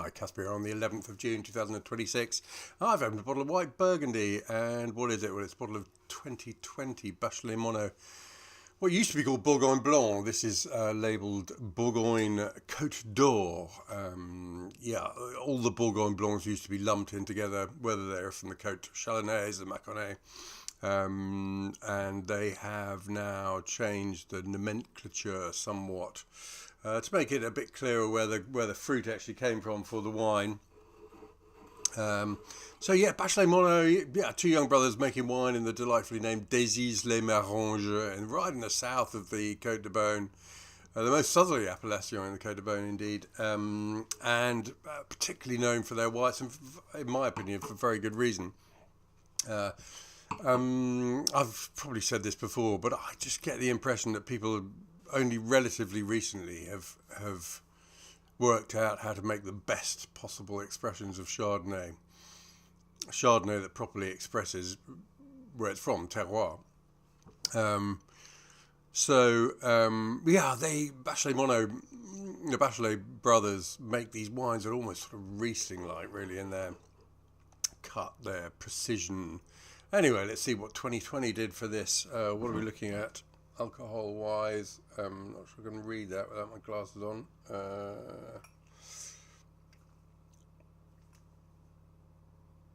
Hi, Caspar, on the 11th of June 2026. I've opened a bottle of white burgundy, and what is it? Well, it's a bottle of 2020 Bachelet-Monnot. What used to be called Bourgogne Blanc, this is labelled Bourgogne Côte d'Or. All the Bourgogne Blancs used to be lumped in together, whether they're from the Côte Chalonnaise, the Mâconnais, and they have now changed the nomenclature somewhat to make it a bit clearer where the fruit actually came from for the wine. Bachelet-Monnot, two young brothers making wine in the delightfully named Désize-les-Maranges, and right in the south of the Côte de Beaune, the most southerly appellation in the Côte de Beaune indeed, and particularly known for their whites, and in my opinion, for very good reason. I've probably said this before, but I just get the impression that people only relatively recently have worked out how to make the best possible expressions of Chardonnay. Chardonnay that properly expresses where it's from, terroir. Bachelet-Monnot, the Bachelet brothers make these wines that are almost sort of Riesling-like, really, in their cut, their precision. Anyway, let's see what 2020 did for this. What are we looking at? Alcohol-wise, I'm not sure I can read that without my glasses on.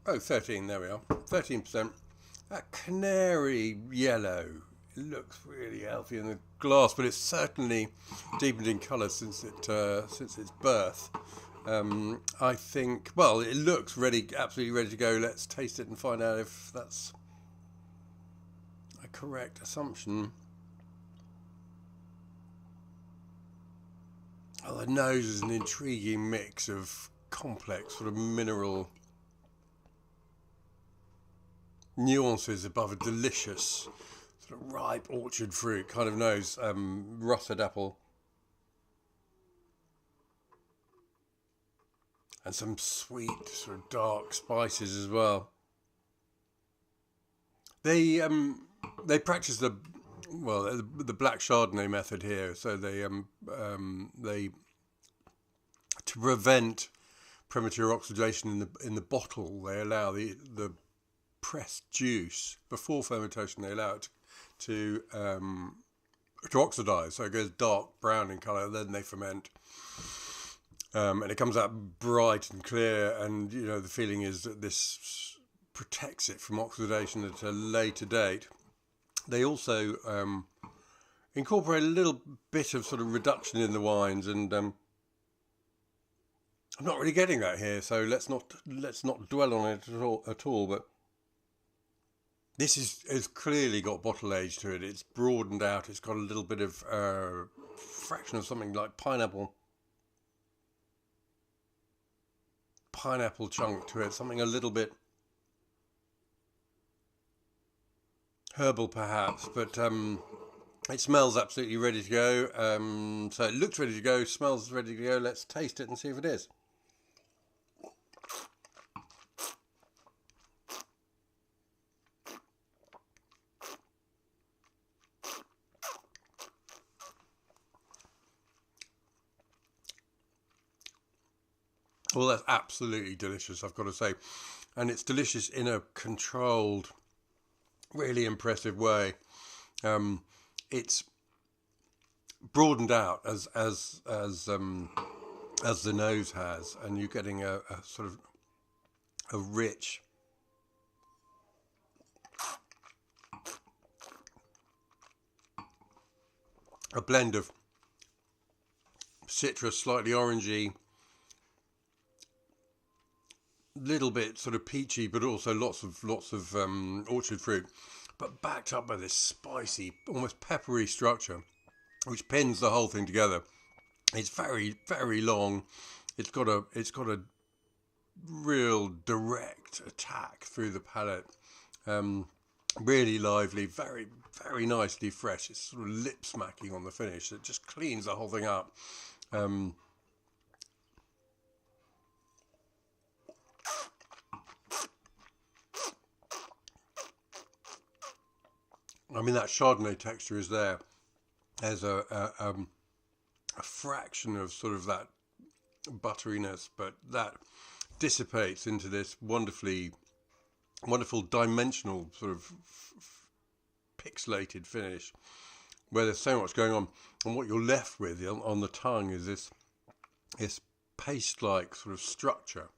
13, there we are. 13%. That canary yellow, it looks really healthy in the glass, but it's certainly deepened in colour since its birth. I think, well, it looks absolutely ready to go. Let's taste it and find out if that's a correct assumption. Oh, the nose is an intriguing mix of complex sort of mineral nuances above a delicious sort of ripe orchard fruit kind of nose, russet apple, and some sweet sort of dark spices as well. They practice the black Chardonnay method here, so they to prevent premature oxidation in the bottle, they allow the pressed juice before fermentation. They allow it to oxidize, so it goes dark brown in colour. Then they ferment, and it comes out bright and clear. And the feeling is that this protects it from oxidation at a later date. They also incorporate a little bit of sort of reduction in the wines, and I'm not really getting that here, so let's not dwell on it at all. But this has clearly got bottle age to it. It's broadened out. It's got a little bit of fraction of something like pineapple chunk to it. Something a little bit herbal perhaps, but it smells absolutely ready to go. So it looks ready to go, smells ready to go. Let's taste it and see if it is. Well, that's absolutely delicious, I've got to say. And it's delicious in a controlled, really impressive way. It's broadened out as the nose has, and you're getting a sort of a rich, a blend of citrus, slightly orangey, little bit sort of peachy, but also lots of orchard fruit, but backed up by this spicy, almost peppery structure, which pins the whole thing together. It's very, very long. It's got a real direct attack through the palate. Really lively, very, very nicely fresh. It's sort of lip smacking on the finish. It just cleans the whole thing up. I mean, that Chardonnay texture is there. There's a fraction of sort of that butteriness, but that dissipates into this wonderful dimensional sort of pixelated finish where there's so much going on, and what you're left with on the tongue is this paste-like sort of structure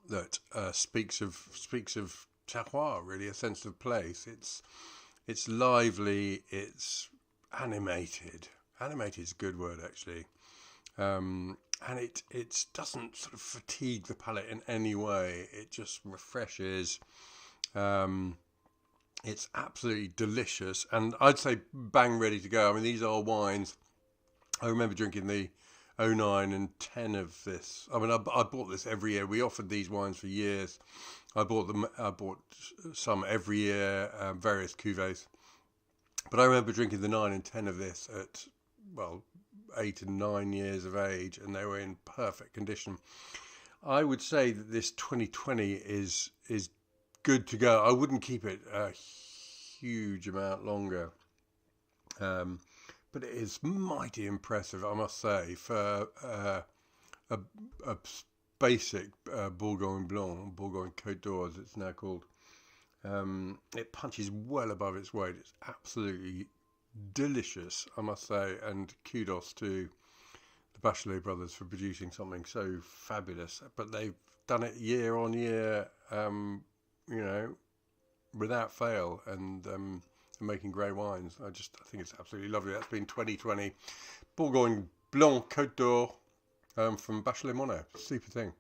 that speaks of terroir, really, a sense of place. It's lively, it's animated. Animated is a good word, actually. And it doesn't sort of fatigue the palate in any way. It just refreshes. It's absolutely delicious, and I'd say bang ready to go. I mean, these are wines. I remember drinking the 09 and 10 of this. I mean, I bought this every year. We offered these wines for years. I bought some every year, various cuvées. But I remember drinking the 9 and 10 of this at, well, 8 and 9 years of age, and they were in perfect condition. I would say that this 2020 is good to go. I wouldn't keep it a huge amount longer, but it is mighty impressive, I must say, for a basic Bourgogne Blanc, Bourgogne Côte d'Or as it's now called. It punches well above its weight. It's absolutely delicious, I must say, and kudos to the Bachelet brothers for producing something so fabulous. But they've done it year on year, without fail, and making great wines. I think it's absolutely lovely. That's been 2020 Bourgogne Blanc Côte d'Or from Bachelet-Monnot. Super thing.